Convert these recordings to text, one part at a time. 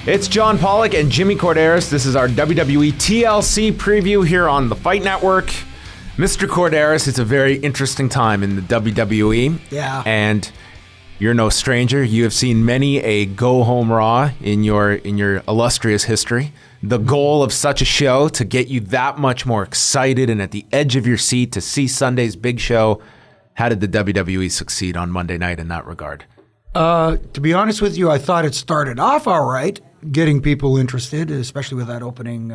It's John Pollock and Jimmy Corderas. This is our WWE TLC preview here on the Fight Network. Mr. Corderas, it's a very interesting time in the WWE. Yeah. And you're no stranger. You have seen many a go-home Raw in your illustrious history. The goal of such a show to get you that much more excited and at the edge of your seat to see Sunday's big show. How did the WWE succeed on Monday night in that regard? To be honest with you, I thought it started off all right, getting people interested, especially with that opening.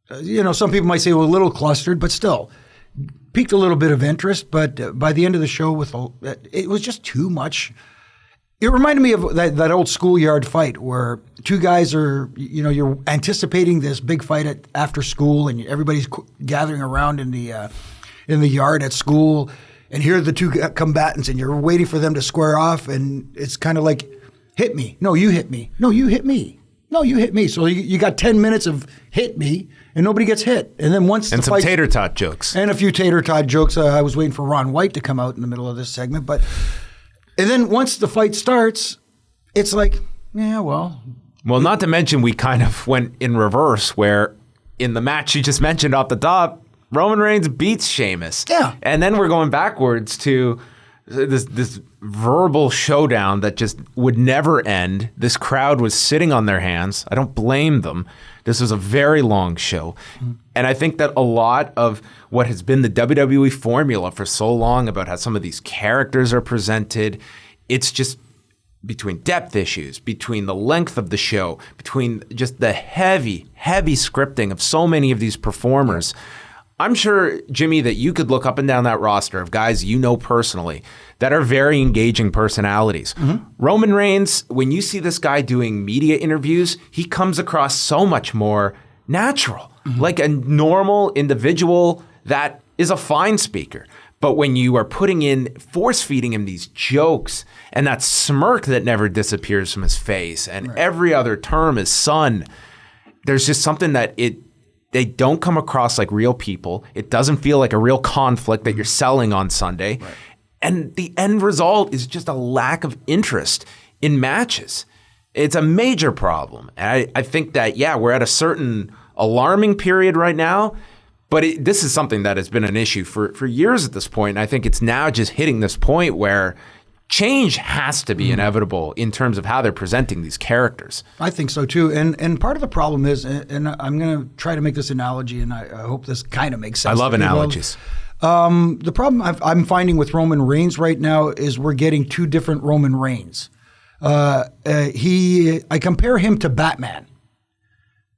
Some people might say a little clustered, but still piqued a little bit of interest. But by the end of the show, it was just too much. It reminded me of that old schoolyard fight where two guys are, you're anticipating this big fight after school, and everybody's gathering around in the yard at school. And here are the two combatants, and you're waiting for them to square off, and it's kind of like, hit me. No, you hit me. No, you hit me. No, you hit me. So you got 10 minutes of hit me, and nobody gets hit. And then once and some tater tot jokes. And a few tater tot jokes. I was waiting for Ron White to come out in the middle of this segment. And then once the fight starts, it's like, yeah, well. Well, not to mention we kind of went in reverse, where in the match you just mentioned off the top, Roman Reigns beats Sheamus. Yeah. And then we're going backwards to this verbal showdown that just would never end. This crowd was sitting on their hands. I don't blame them. This was a very long show. Mm-hmm. And I think that a lot of what has been the WWE formula for so long about how some of these characters are presented, it's just between depth issues, between the length of the show, between just the heavy, heavy scripting of so many of these performers. I'm sure, Jimmy, that you could look up and down that roster of guys you know personally that are very engaging personalities. Mm-hmm. Roman Reigns, when you see this guy doing media interviews, he comes across so much more natural, like a normal individual that is a fine speaker. But when you are putting in, force-feeding him these jokes and that smirk that never disappears from his face, and every other term is son, there's just something that they don't come across like real people. It doesn't feel like a real conflict that you're selling on Sunday. Right. And the end result is just a lack of interest in matches. It's a major problem. And I think that, we're at a certain alarming period right now, but this is something that has been an issue for years at this point. And I think it's now just hitting this point where change has to be inevitable in terms of how they're presenting these characters. I think so too. And part of the problem is, and I'm going to try to make this analogy, and I hope this kind of makes sense. I love analogies. The problem I'm finding with Roman Reigns right now is we're getting two different Roman Reigns. I compare him to Batman.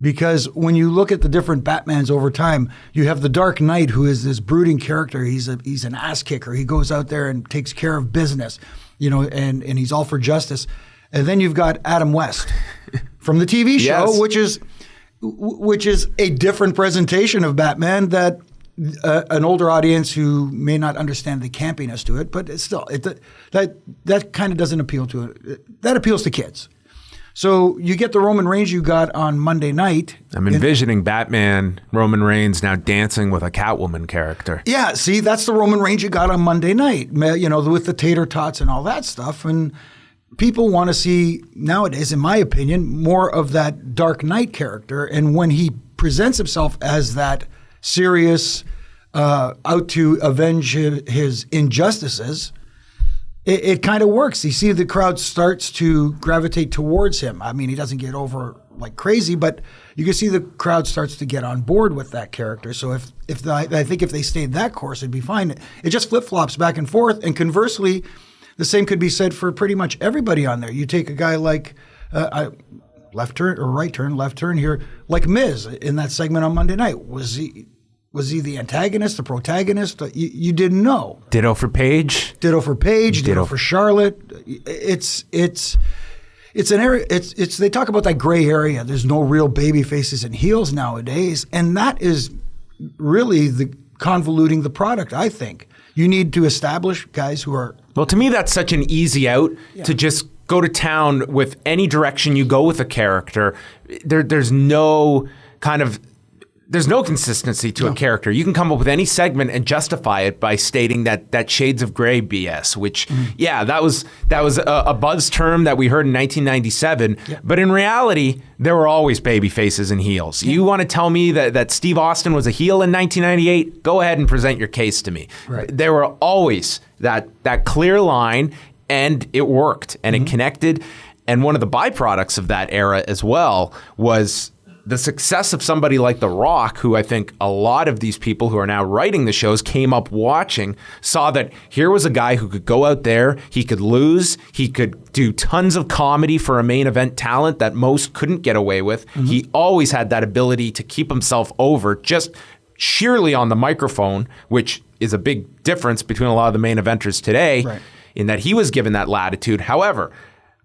Because when you look at the different Batmans over time, you have the Dark Knight, who is this brooding character. He's an ass kicker. He goes out there and takes care of business, and he's all for justice. And then you've got Adam West from the TV show, which is a different presentation of Batman that an older audience who may not understand the campiness to it, but it's still that kind of doesn't appeal to it. That appeals to kids. So you get the Roman Reigns you got on Monday night. I'm envisioning Batman, Roman Reigns now dancing with a Catwoman character. Yeah, see, that's the Roman Reigns you got on Monday night, with the tater tots and all that stuff. And people want to see nowadays, in my opinion, more of that Dark Knight character. And when he presents himself as that serious, out to avenge his injustices, it kind of works. You see the crowd starts to gravitate towards him. I mean, he doesn't get over like crazy, but you can see the crowd starts to get on board with that character. So I think if they stayed that course, it'd be fine. It just flip-flops back and forth. And conversely, the same could be said for pretty much everybody on there. You take a guy like left turn or right turn, left turn here, like Miz in that segment on Monday night. Was he the antagonist, the protagonist? You didn't know. Ditto for Paige. Ditto for Paige. Ditto for Charlotte. It's an area. They talk about that gray area. There's no real baby faces and heels nowadays, and that is really the convoluting the product. I think you need to establish guys who are. Well, to me, that's such an easy out to just go to town with any direction you go with a character. There's no kind of there's no consistency to a character. You can come up with any segment and justify it by stating that shades of gray BS, which, that was a buzz term that we heard in 1997. Yeah. But in reality, there were always baby faces and heels. Yeah. You want to tell me that Steve Austin was a heel in 1998? Go ahead and present your case to me. Right. There were always that clear line, and it worked, and it connected. And one of the byproducts of that era as well was the success of somebody like The Rock, who I think a lot of these people who are now writing the shows came up watching, saw that here was a guy who could go out there, he could lose, he could do tons of comedy for a main event talent that most couldn't get away with. He always had that ability to keep himself over just sheerly on the microphone, which is a big difference between a lot of the main eventers today, in that he was given that latitude. However,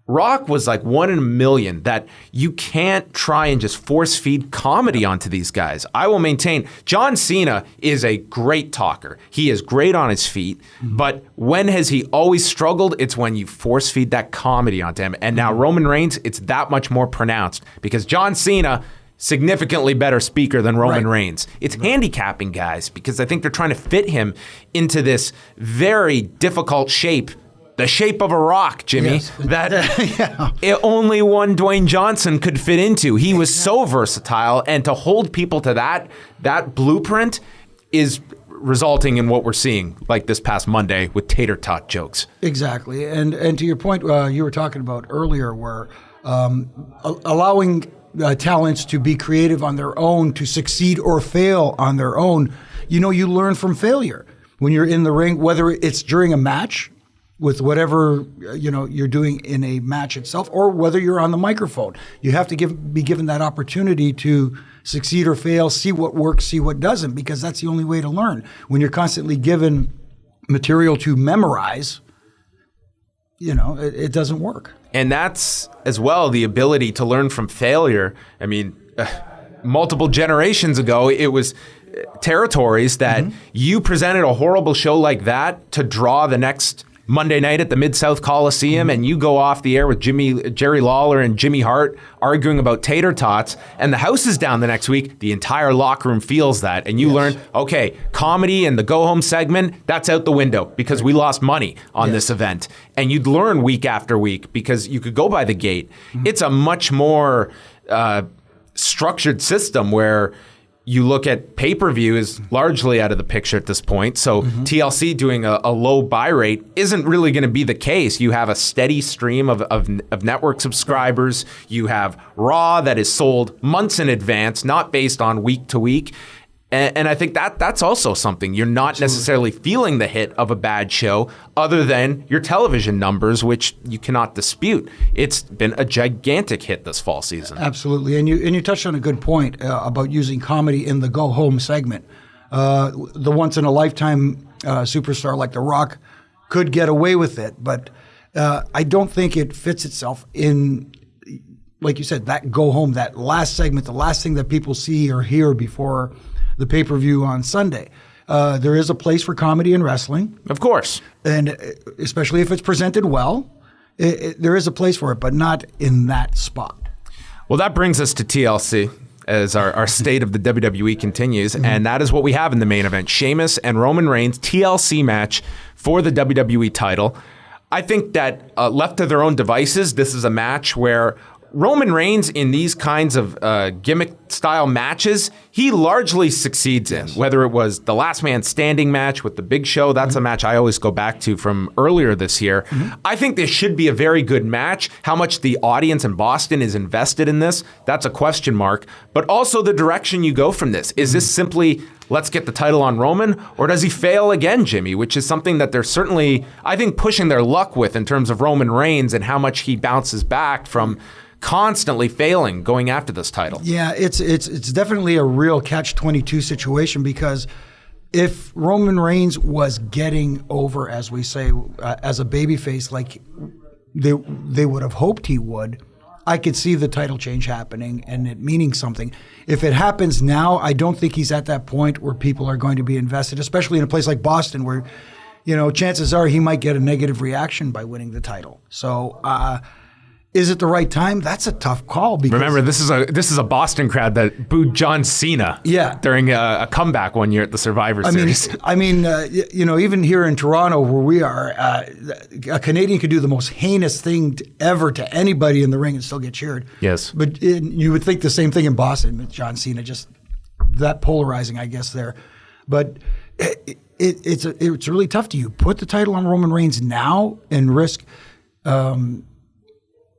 Rock was like 1 in a million that you can't try and just force feed comedy onto these guys. I will maintain John Cena is a great talker. He is great on his feet, but when has he always struggled? It's when you force feed that comedy onto him. And now Roman Reigns, it's that much more pronounced because John Cena, significantly better speaker than Roman Reigns. It's handicapping guys because I think they're trying to fit him into this very difficult shape. The shape of a rock, Jimmy, that only one Dwayne Johnson could fit into. He was so versatile, and to hold people to that blueprint is resulting in what we're seeing, like this past Monday with tater tot jokes. Exactly, and to your point, you were talking about earlier, where allowing talents to be creative on their own, to succeed or fail on their own. You learn from failure when you're in the ring, whether it's during a match, with whatever you're doing in a match itself, or whether you're on the microphone. You have to be given that opportunity to succeed or fail, see what works, see what doesn't, because that's the only way to learn. When you're constantly given material to memorize, it doesn't work. And that's as well the ability to learn from failure. I mean, multiple generations ago, it was territories that you presented a horrible show like that to draw the next Monday night at the Mid-South Coliseum, and you go off the air with Jerry Lawler and Jimmy Hart arguing about tater tots, and the house is down the next week. The entire locker room feels that, and you learn, okay, comedy and the go-home segment, that's out the window because we lost money on this event. And you'd learn week after week because you could go by the gate. It's a much more structured system where you look at pay-per-view is largely out of the picture at this point. So TLC doing a low buy rate isn't really going to be the case. You have a steady stream of network subscribers. You have Raw that is sold months in advance, not based on week to week. And I think that's also something. You're not necessarily feeling the hit of a bad show other than your television numbers, which you cannot dispute. It's been a gigantic hit this fall season. Absolutely. And you touched on a good point about using comedy in the go-home segment. The once-in-a-lifetime superstar like The Rock could get away with it, but I don't think it fits itself in, like you said, that go-home, that last segment, the last thing that people see or hear before the pay-per-view on Sunday. There is a place for comedy in wrestling. Of course. And especially if it's presented well, there is a place for it, but not in that spot. Well, that brings us to TLC as our state of the WWE continues, and that is what we have in the main event. Sheamus and Roman Reigns, TLC match for the WWE title. I think that left to their own devices, this is a match where Roman Reigns in these kinds of gimmick-style matches, he largely succeeds in. Whether it was the Last Man Standing match with the Big Show, that's a match I always go back to from earlier this year. I think this should be a very good match. How much the audience in Boston is invested in this, that's a question mark. But also the direction you go from this. Is this simply, let's get the title on Roman, or does he fail again, Jimmy? Which is something that they're certainly, I think, pushing their luck with in terms of Roman Reigns and how much he bounces back from constantly failing going after this title. Yeah, it's definitely a real catch-22 situation, because if Roman Reigns was getting over, as we say, as a babyface, like they would have hoped he would, I could see the title change happening and it meaning something. If it happens now, I don't think he's at that point where people are going to be invested, especially in a place like Boston where, chances are he might get a negative reaction by winning the title. So Is it the right time? That's a tough call. Because remember, this is a Boston crowd that booed John Cena during a comeback one year at the Survivor Series. Even here in Toronto where we are, a Canadian could do the most heinous thing ever to anybody in the ring and still get cheered. Yes. But you would think the same thing in Boston with John Cena, just that polarizing, I guess, there. But it's really tough. Do you put the title on Roman Reigns now and risk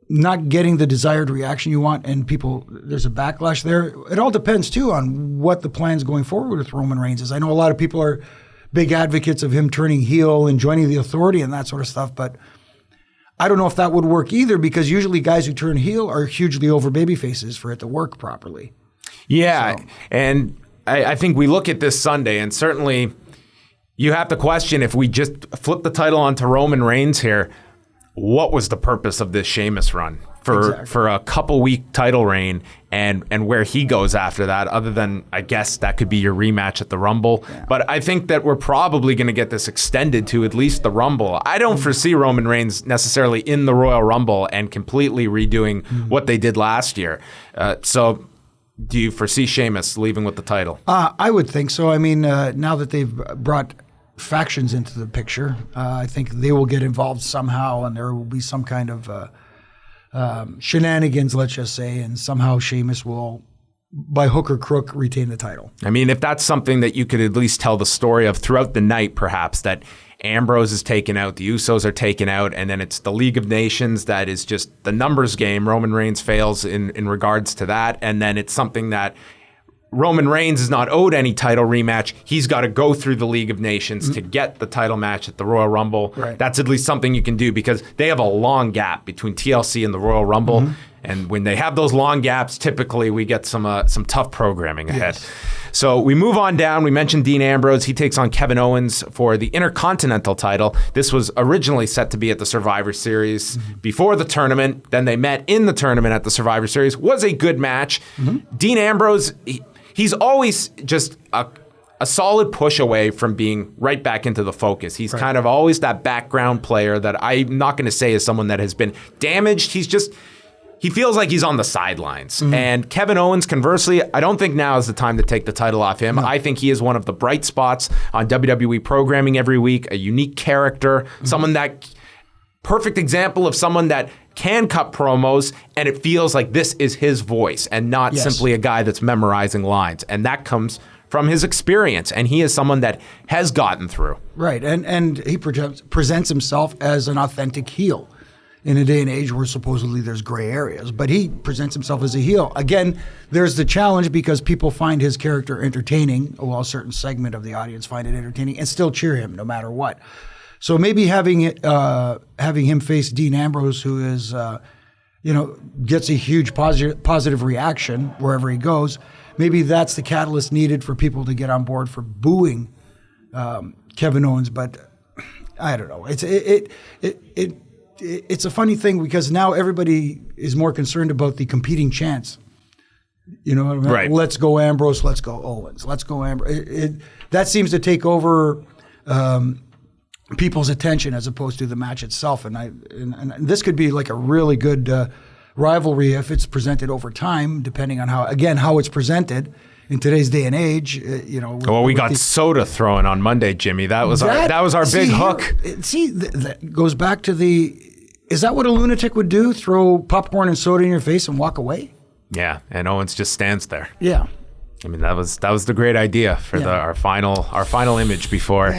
not getting the desired reaction you want, and there's a backlash there? It all depends, too, on what the plans going forward with Roman Reigns is. I know a lot of people are big advocates of him turning heel and joining the Authority and that sort of stuff, but I don't know if that would work either, because usually guys who turn heel are hugely over baby faces for it to work properly. Yeah, and I think we look at this Sunday, and certainly you have to question, if we just flip the title onto Roman Reigns here, what was the purpose of this Sheamus run for a couple week title reign, and where he goes after that, other than, I guess, that could be your rematch at the Rumble. Yeah. But I think that we're probably going to get this extended to at least the Rumble. I don't foresee Roman Reigns necessarily in the Royal Rumble and completely redoing what they did last year. So do you foresee Sheamus leaving with the title? I would think so. I mean, now that they've brought factions into the picture, I think they will get involved somehow, and there will be some kind of shenanigans, let's just say, and somehow Sheamus will, by hook or crook, retain the title. I mean, if that's something that you could at least tell the story of throughout the night, perhaps, that Ambrose is taken out, the Usos are taken out, and then it's the League of Nations that is just the numbers game. Roman Reigns fails in regards to that, and then it's something that Roman Reigns is not owed any title rematch. He's got to go through the League of Nations to get the title match at the Royal Rumble. Right. That's at least something you can do, because they have a long gap between TLC and the Royal Rumble. And when they have those long gaps, typically we get some tough programming ahead. Yes. So we move on down. We mentioned Dean Ambrose. He takes on Kevin Owens for the Intercontinental title. This was originally set to be at the Survivor Series before the tournament. Then they met in the tournament at the Survivor Series. Was a good match. Dean Ambrose, he's always just a solid push away from being right back into the focus. He's kind of always that background player that I'm not going to say is someone that has been damaged. He feels like he's on the sidelines. And Kevin Owens, conversely, I don't think now is the time to take the title off him. I think he is one of the bright spots on WWE programming every week, a unique character, someone that, perfect example of someone that can cut promos, and it feels like this is his voice and not simply a guy that's memorizing lines. And that comes from his experience, and he is someone that has gotten through. Right, and he presents himself as an authentic heel in a day and age where supposedly there's gray areas, but he presents himself as a heel. Again, there's the challenge, because people find his character entertaining, well, a certain segment of the audience find it entertaining, and still cheer him no matter what. So maybe having him face Dean Ambrose, who is, gets a huge positive reaction wherever he goes, maybe that's the catalyst needed for people to get on board for booing Kevin Owens. But I don't know. It's a funny thing, because now everybody is more concerned about the competing chants. You know what I mean? Right. Let's go Ambrose, let's go Owens, let's go Ambrose. That seems to take over people's attention as opposed to the match itself. And this could be like a really good rivalry if it's presented over time, depending on how it's presented in today's day and age. Well, we got soda thrown on Monday, Jimmy. That was our big hook. That goes back to is that what a lunatic would do? Throw popcorn and soda in your face and walk away? Yeah, and Owens just stands there. Yeah. I mean, that was the great idea for our final image before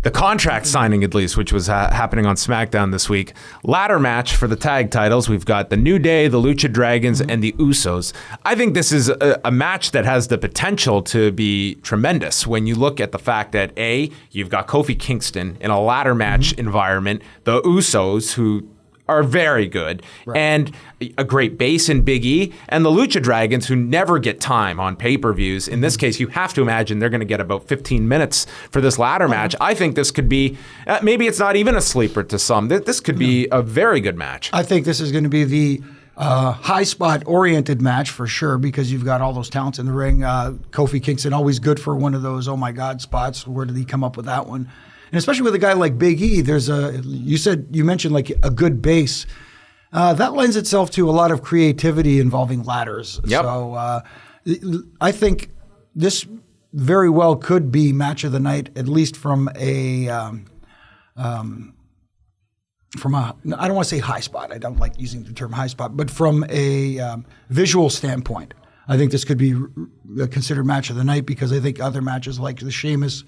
the contract signing, at least, which was happening on SmackDown this week. Ladder match for the tag titles. We've got the New Day, the Lucha Dragons, and the Usos. I think this is a match that has the potential to be tremendous when you look at the fact that, A, you've got Kofi Kingston in a ladder match environment, the Usos, who are very good, and a great base in Big E, and the Lucha Dragons, who never get time on pay-per-views. In this case, you have to imagine they're going to get about 15 minutes for this ladder match. I think this could be, maybe it's not even a sleeper to some. This could be a very good match. I think this is going to be the high spot-oriented match for sure, because you've got all those talents in the ring. Kofi Kingston, always good for one of those, oh my God, spots. Where did he come up with that one? And especially with a guy like Big E, you mentioned like a good base. That lends itself to a lot of creativity involving ladders. Yep. So I think this very well could be match of the night, at least from a I don't want to say high spot. I don't like using the term high spot, but from a visual standpoint, I think this could be considered match of the night, because I think other matches like the Sheamus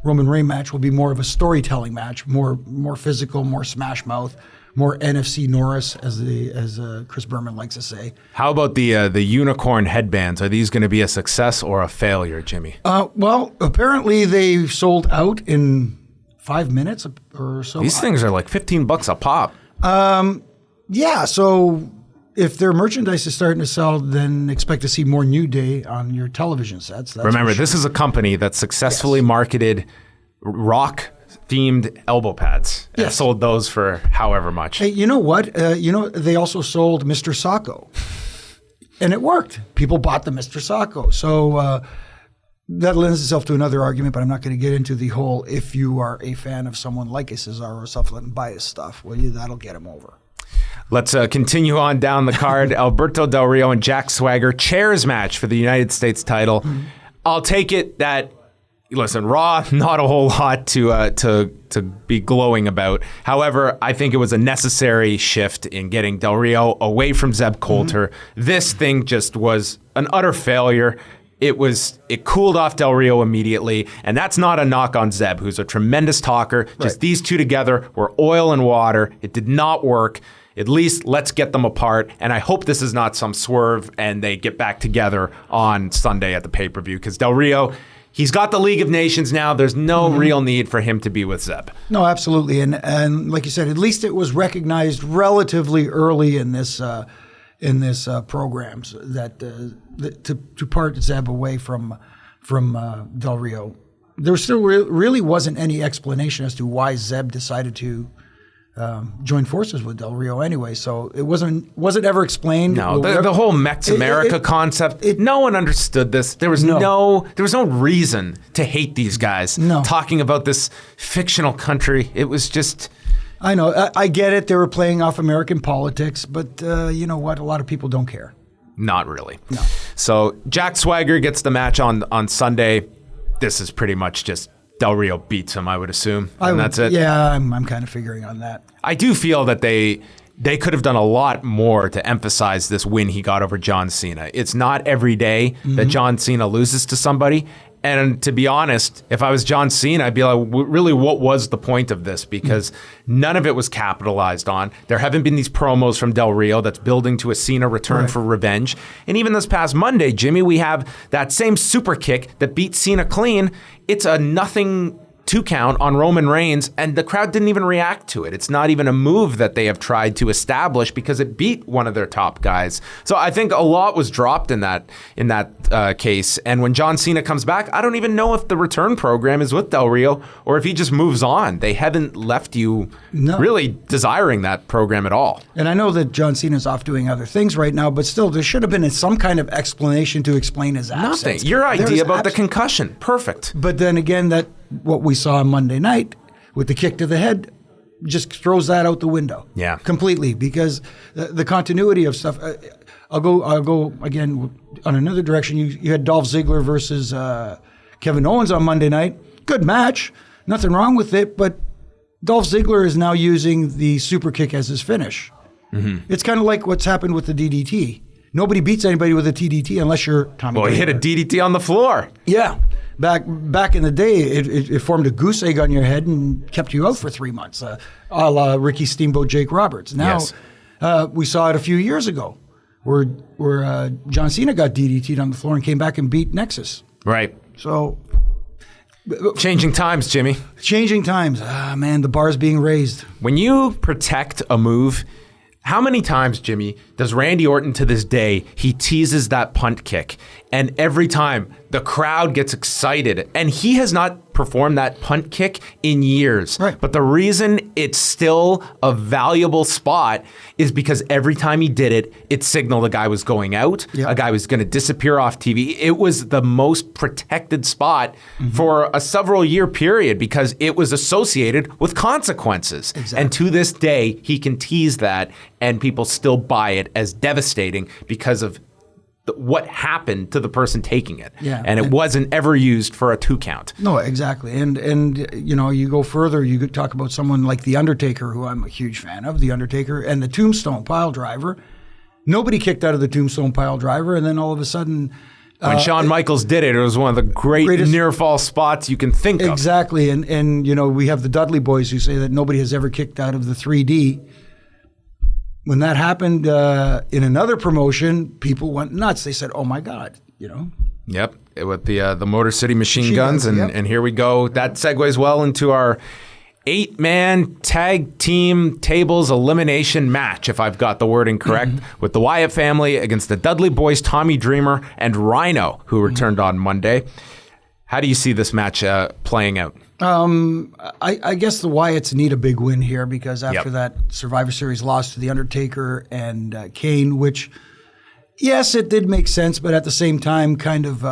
Roman Reigns match will be more of a storytelling match, more physical, more smash mouth, more NFC Norris, as Chris Berman likes to say. How about the unicorn headbands? Are these going to be a success or a failure, Jimmy? Well, apparently they sold out in 5 minutes or so. These things are like $15 a pop. Yeah, so if their merchandise is starting to sell, then expect to see more New Day on your television sets. That's Remember, this is a company that successfully marketed rock-themed elbow pads and sold those for however much. Hey, you know what? They also sold Mr. Sacco, and it worked. People bought the Mr. Sacco. So that lends itself to another argument, but I'm not going to get into the whole, if you are a fan of someone like a Cesaro or something, buy his stuff. Well, that'll get him over. Let's continue on down the card. Alberto Del Rio and Jack Swagger chairs match for the United States title. Mm-hmm. I'll take it that, listen, Raw, not a whole lot to be glowing about. However, I think it was a necessary shift in getting Del Rio away from Zeb Coulter. Mm-hmm. This thing just was an utter failure. It cooled off Del Rio immediately, and that's not a knock on Zeb, who's a tremendous talker. Right. Just these two together were oil and water. It did not work. At least let's get them apart, and I hope this is not some swerve and they get back together on Sunday at the pay-per-view, because Del Rio, he's got the League of Nations now. There's no real need for him to be with Zeb. No, absolutely, and like you said, at least it was recognized relatively early in this programs that to part Zeb away from Del Rio. There still really wasn't any explanation as to why Zeb decided to join forces with Del Rio anyway, so it wasn't ever explained. No, the whole Mex America concept. No one understood this. There was no reason to hate these guys. No. Talking about this fictional country, it was just. I know. I get it. They were playing off American politics, but you know what? A lot of people don't care. Not really. No. So Jack Swagger gets the match on Sunday. This is pretty much just Del Rio beats him, I would assume, and that's it. Yeah, I'm kind of figuring on that. I do feel that they could have done a lot more to emphasize this win he got over John Cena. It's not every day that John Cena loses to somebody. And to be honest, if I was John Cena, I'd be like, really, what was the point of this? Because none of it was capitalized on. There haven't been these promos from Del Rio that's building to a Cena return for revenge. And even this past Monday, Jimmy, we have that same super kick that beat Cena clean. It's a nothing 2 count on Roman Reigns, and the crowd didn't even react to it. It's not even a move that they have tried to establish because it beat one of their top guys. So I think a lot was dropped in that case. And when John Cena comes back, I don't even know if the return program is with Del Rio or if he just moves on. They haven't left you really desiring that program at all. And I know that John Cena's off doing other things right now, but still, there should have been some kind of explanation to explain his absence. Nothing. Your idea about the concussion, perfect. But then again, what we saw on Monday night with the kick to the head just throws that out the window. Yeah. Completely, because the continuity of stuff. I'll go again on another direction. You had Dolph Ziggler versus Kevin Owens on Monday night. Good match. Nothing wrong with it, but Dolph Ziggler is now using the super kick as his finish. Mm-hmm. It's kind of like what's happened with the DDT. Nobody beats anybody with a DDT unless you're Tommy Dreamer. Well, he hit a DDT on the floor. Yeah. Back in the day, it formed a goose egg on your head and kept you out for 3 months, a la Ricky Steamboat, Jake Roberts. Now, we saw it a few years ago where John Cena got DDT'd on the floor and came back and beat Nexus. Right. So... Changing times, Jimmy. Changing times. Man, the bar's being raised. When you protect a move, how many times, Jimmy, does Randy Orton to this day, he teases that punt kick, and every time the crowd gets excited. And he has not performed that punt kick in years. Right. But the reason it's still a valuable spot is because every time he did it, it signaled a guy was going out, a guy was going to disappear off TV. It was the most protected spot for a several year period because it was associated with consequences. Exactly. And to this day, he can tease that and people still buy it as devastating because of what happened to the person taking it. Yeah. And it wasn't ever used for a 2 count. No, exactly. And you know, you go further, you could talk about someone like The Undertaker, who I'm a huge fan of, The Undertaker, and the Tombstone Pile Driver. Nobody kicked out of the Tombstone Pile Driver, and then all of a sudden... When Shawn Michaels did it, it was one of the greatest near-fall spots you can think of. Exactly. And you know, we have the Dudley Boys who say that nobody has ever kicked out of the 3D. When that happened in another promotion, people went nuts. They said, "Oh my God!" You know. Yep, with the Motor City Machine Guns, and here we go. That segues well into our 8-man tag team tables elimination match, if I've got the wording correct, with the Wyatt family against the Dudley Boys, Tommy Dreamer, and Rhino, who returned on Monday. How do you see this match playing out? I guess the Wyatts need a big win here because after that Survivor Series loss to The Undertaker and Kane, which, yes, it did make sense, but at the same time kind of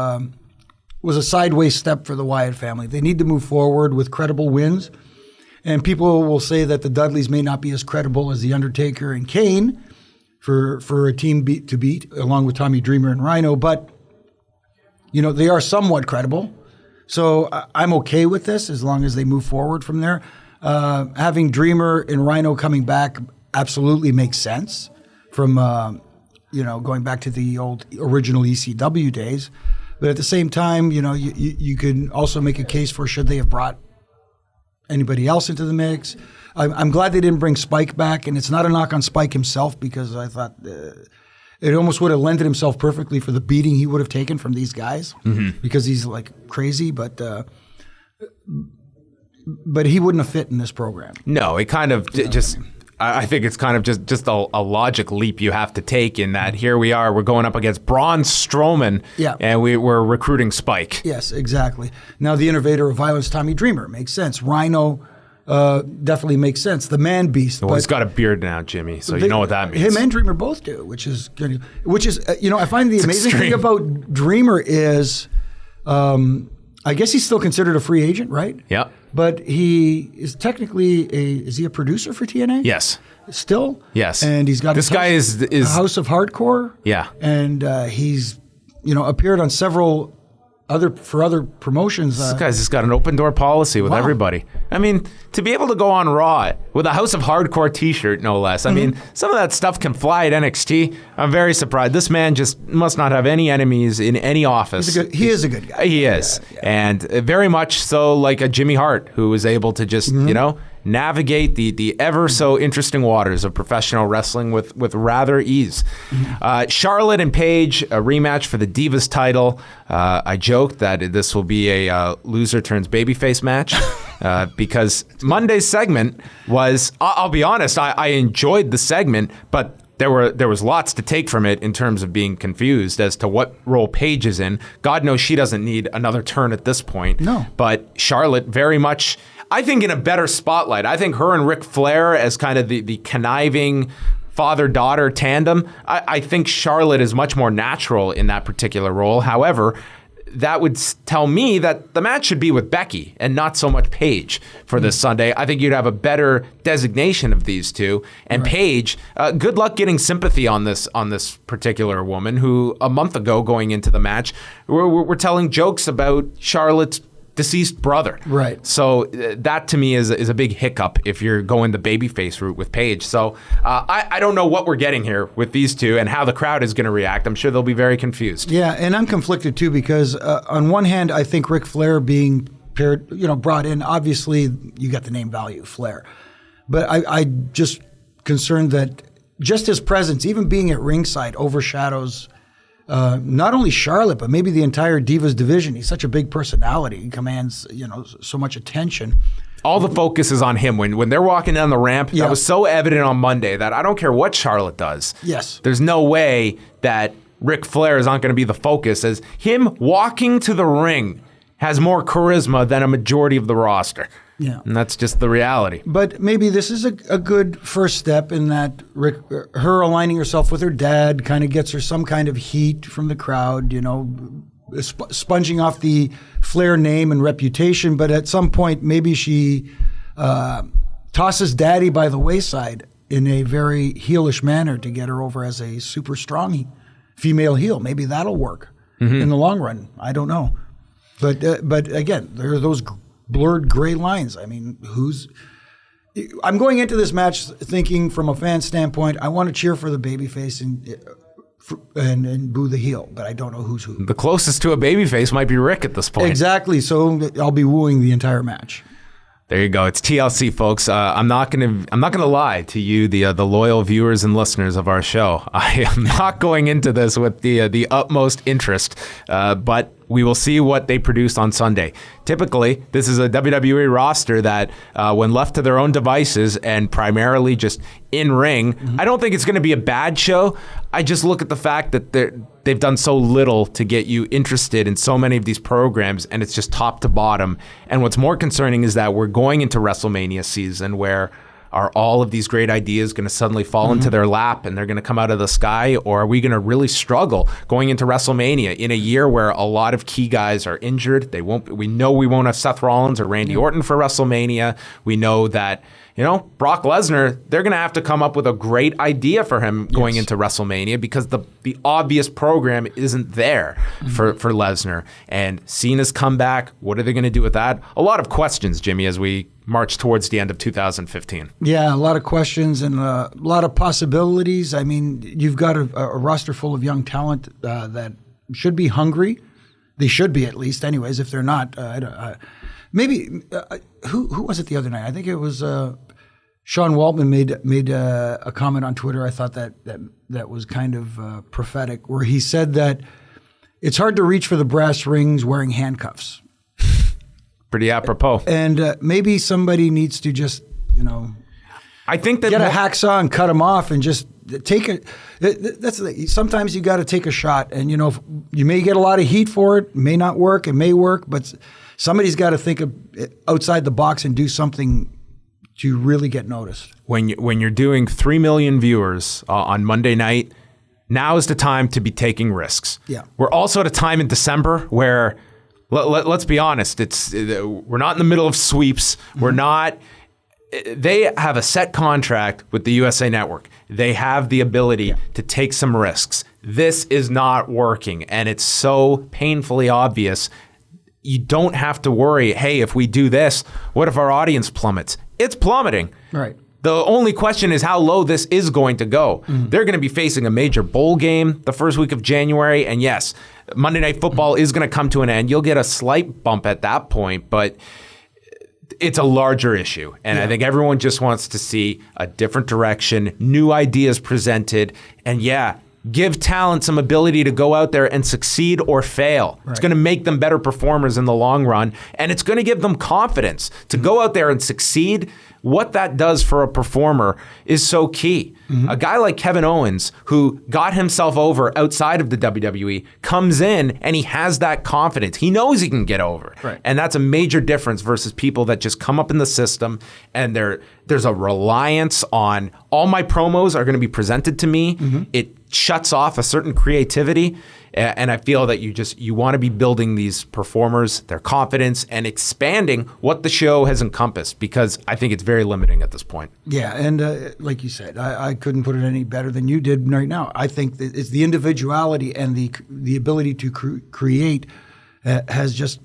was a sideways step for the Wyatt family. They need to move forward with credible wins. And people will say that the Dudleys may not be as credible as The Undertaker and Kane for a team to beat, along with Tommy Dreamer and Rhino, but, you know, they are somewhat credible. So I'm okay with this as long as they move forward from there. Having Dreamer and Rhino coming back absolutely makes sense from, you know, going back to the old original ECW days. But at the same time, you know, you can also make a case for should they have brought anybody else into the mix. I'm glad they didn't bring Spike back, and it's not a knock on Spike himself because I thought it almost would have lended himself perfectly for the beating he would have taken from these guys because he's like crazy, but he wouldn't have fit in this program. No, it kind of just. I think it's kind of just a logic leap you have to take in that here we are, we're going up against Braun Strowman, and we're recruiting Spike. Yes, exactly. Now the innovator of violence, Tommy Dreamer, makes sense. Rhino definitely makes sense. The Man Beast. Well, he's got a beard now, Jimmy, so you know what that means. Him and Dreamer both do, which is good. You know, I find the amazing thing about Dreamer is, I guess he's still considered a free agent, right? Yeah. But he is technically is he a producer for TNA? Yes. Still? Yes. And he's got this guy is a House of Hardcore. Yeah. And he's, you know, appeared on several other promotions. This guy's just got an open door policy with everybody. I mean, to be able to go on Raw with a House of Hardcore t-shirt, no less. I mean, some of that stuff can fly at NXT. I'm very surprised. This man just must not have any enemies in any office. He is a good guy. He is. Yeah. And very much so like a Jimmy Hart, who was able to just, you know, navigate the ever so interesting waters of professional wrestling with rather ease. Charlotte and Paige, a rematch for the Divas title. I joked that this will be a loser turns babyface match because Monday's segment was, I'll be honest, I enjoyed the segment, but there was lots to take from it in terms of being confused as to what role Paige is in. God knows she doesn't need another turn at this point. No. But Charlotte very much, I think, in a better spotlight. I think her and Ric Flair as kind of the conniving father-daughter tandem, I think Charlotte is much more natural in that particular role. However, that would tell me that the match should be with Becky and not so much Paige for this Sunday. I think you'd have a better designation of these two. And Paige, good luck getting sympathy on this particular woman who a month ago going into the match, we're telling jokes about Charlotte's deceased brother. Right. So that to me is a big hiccup if you're going the babyface route with Paige. So I don't know what we're getting here with these two and how the crowd is going to react. I'm sure they'll be very confused. Yeah, and I'm conflicted too because on one hand, I think Ric Flair being paired, brought in, obviously you got the name value, Flair. But I just concerned that just his presence, even being at ringside, overshadows not only Charlotte, but maybe the entire Divas division. He's such a big personality. He commands, so much attention. All the focus is on him. When they're walking down the ramp, that was so evident on Monday that I don't care what Charlotte does. Yes. There's no way that Ric Flair is not going to be the focus, as him walking to the ring has more charisma than a majority of the roster. Yeah. And that's just the reality. But maybe this is a good first step in that her aligning herself with her dad kind of gets her some kind of heat from the crowd, sponging off the Flair name and reputation. But at some point, maybe she tosses Daddy by the wayside in a very heelish manner to get her over as a super strong female heel. Maybe that'll work in the long run. I don't know. But again, there are those blurred gray lines. I mean, I'm going into this match thinking from a fan standpoint, I want to cheer for the babyface and boo the heel, but I don't know who's who. The closest to a babyface might be Rick at this point. Exactly. So I'll be wooing the entire match. There you go. It's TLC, folks. I'm not gonna lie to you, the loyal viewers and listeners of our show. I am not going into this with the utmost interest, but we will see what they produce on Sunday. Typically, this is a WWE roster that, when left to their own devices and primarily just in ring, I don't think it's going to be a bad show. I just look at the fact that they've done so little to get you interested in so many of these programs, and it's just top to bottom. And what's more concerning is that we're going into WrestleMania season where are all of these great ideas going to suddenly fall into their lap and they're going to come out of the sky? Or are we going to really struggle going into WrestleMania in a year where a lot of key guys are injured? We know we won't have Seth Rollins or Randy Orton for WrestleMania. We know that, Brock Lesnar, they're going to have to come up with a great idea for him going into WrestleMania because the obvious program isn't there for Lesnar. And Cena's comeback, what are they going to do with that? A lot of questions, Jimmy, as we march towards the end of 2015. Yeah, a lot of questions and a lot of possibilities. I mean, you've got a roster full of young talent that should be hungry. They should be, at least, anyways. If they're not, maybe who was it the other night? I think it was Sean Waltman made a comment on Twitter. I thought that was kind of prophetic, where he said that it's hard to reach for the brass rings wearing handcuffs. Pretty apropos. And maybe somebody needs to just, I think that get a hacksaw and cut them off and just take it. Sometimes you got to take a shot, and you may get a lot of heat for it. May not work. It may work, but somebody's got to think of outside the box and do something to really get noticed. When you're doing 3 million viewers on Monday night, now is the time to be taking risks. Yeah. We're also at a time in December where, let's be honest, we're not in the middle of sweeps. We're not. They have a set contract with the USA Network. They have the ability to take some risks. This is not working, and it's so painfully obvious. You don't have to worry, hey, if we do this, what if our audience plummets? It's plummeting. Right. The only question is how low this is going to go. They're going to be facing a major bowl game the first week of January, and yes, Monday Night Football is going to come to an end. You'll get a slight bump at that point, but it's a larger issue. And I think everyone just wants to see a different direction, new ideas presented, and give talent some ability to go out there and succeed or fail. Right. It's going to make them better performers in the long run, and it's going to give them confidence to go out there and succeed. What that does for a performer is so key. A guy like Kevin Owens, who got himself over outside of the WWE, comes in and he has that confidence. He knows he can get over. Right. And that's a major difference versus people that just come up in the system and there's a reliance on all my promos are going to be presented to me. It shuts off a certain creativity. And I feel that you want to be building these performers, their confidence, and expanding what the show has encompassed, because I think it's very limiting at this point. Yeah, and like you said, I couldn't put it any better than you did right now. I think that it's the individuality and the ability to create has just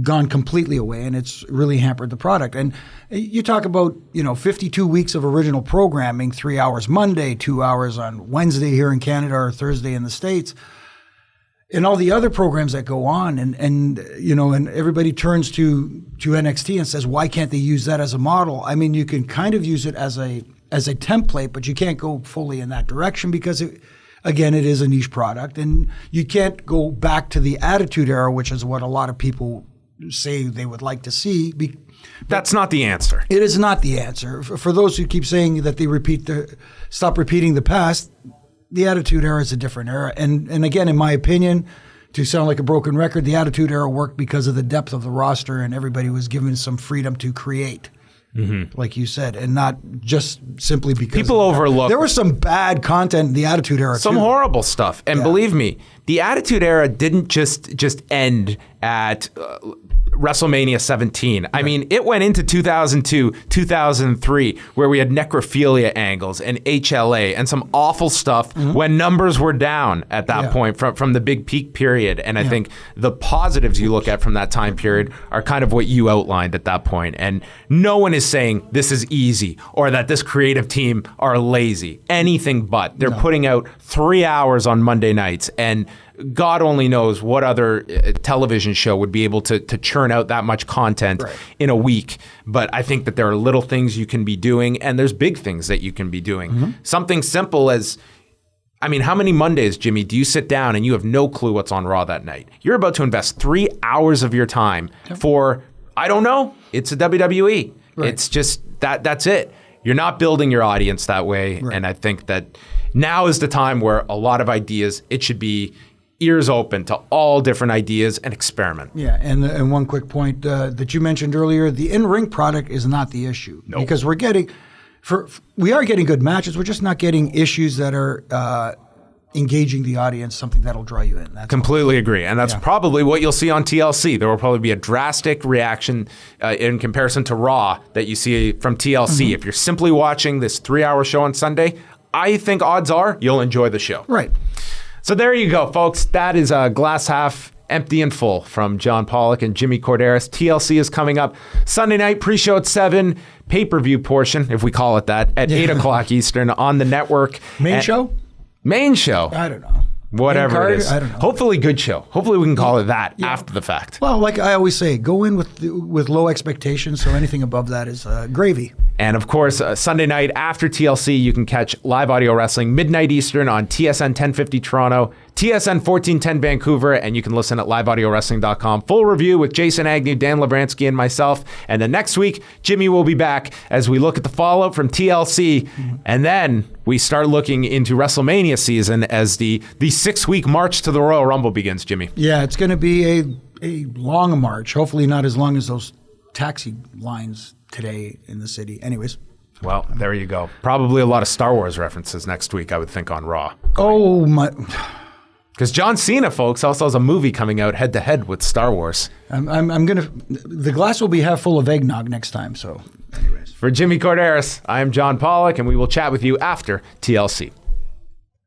gone completely away, and it's really hampered the product. And you talk about 52 weeks of original programming, 3 hours Monday, 2 hours on Wednesday here in Canada or Thursday in the States. And all the other programs that go on, and everybody turns to NXT and says, why can't they use that as a model? I mean, you can kind of use it as a template, but you can't go fully in that direction because, it is a niche product, and you can't go back to the Attitude Era, which is what a lot of people say they would like to see. That's not the answer. It is not the answer. For those who keep saying that they stop repeating the past, the Attitude Era is a different era. And again, in my opinion, to sound like a broken record, the Attitude Era worked because of the depth of the roster and everybody was given some freedom to create. Like you said, and not just simply because people overlook. There was some bad content in the Attitude Era, some horrible stuff, and believe me, the Attitude Era didn't just end at WrestleMania 17. I mean, it went into 2002, 2003, where we had necrophilia angles and HLA and some awful stuff when numbers were down at that point from the big peak period. And I think the positives you look at from that time period are kind of what you outlined at that point. And no one is saying this is easy or that this creative team are lazy. Anything but. They're putting out 3 hours on Monday nights, and God only knows what other television show would be able to churn out that much content in a week. But I think that there are little things you can be doing, and there's big things that you can be doing. Something simple as, I mean, how many Mondays, Jimmy, do you sit down and you have no clue what's on Raw that night? You're about to invest 3 hours of your time for, I don't know, it's a WWE. It's just that's it. You're not building your audience that way. And I think that now is the time where a lot of ideas, it should be ears open to all different ideas and experiment. Yeah, and one quick point that you mentioned earlier, the in-ring product is not the issue. Nope. Because we are getting good matches, we're just not getting issues that are engaging the audience, something that'll draw you in. That's completely agree. And that's probably what you'll see on TLC. There will probably be a drastic reaction in comparison to Raw that you see from TLC. If you're simply watching this 3-hour show on Sunday, I think odds are you'll enjoy the show. Right. So there you go, folks. That is Glass Half Empty and Full from John Pollock and Jimmy Corderas. TLC is coming up Sunday night, pre-show at 7, pay-per-view portion, if we call it that, at 8 o'clock Eastern on the network. Main show? Main show. I don't know. Whatever it is. I don't know. Hopefully good show. Hopefully we can call it that after the fact. Well, like I always say, go in with low expectations, so anything above that is gravy. And of course, Sunday night after TLC, you can catch live audio wrestling midnight Eastern on TSN 1050 Toronto, TSN 1410 Vancouver, and you can listen at liveaudiowrestling.com. Full review with Jason Agnew, Dan Lavransky, and myself. And then next week, Jimmy will be back as we look at the fallout from TLC, and then we start looking into WrestleMania season as the 6-week march to the Royal Rumble begins, Jimmy. Yeah, it's going to be a long march. Hopefully not as long as those taxi lines today in the city. Anyways. Well, there you go. Probably a lot of Star Wars references next week, I would think, on Raw. Oh, my. Because John Cena, folks, also has a movie coming out head-to-head with Star Wars. I'm going to... The glass will be half full of eggnog next time, so anyways. For Jimmy Corderas, I am John Pollock, and we will chat with you after TLC.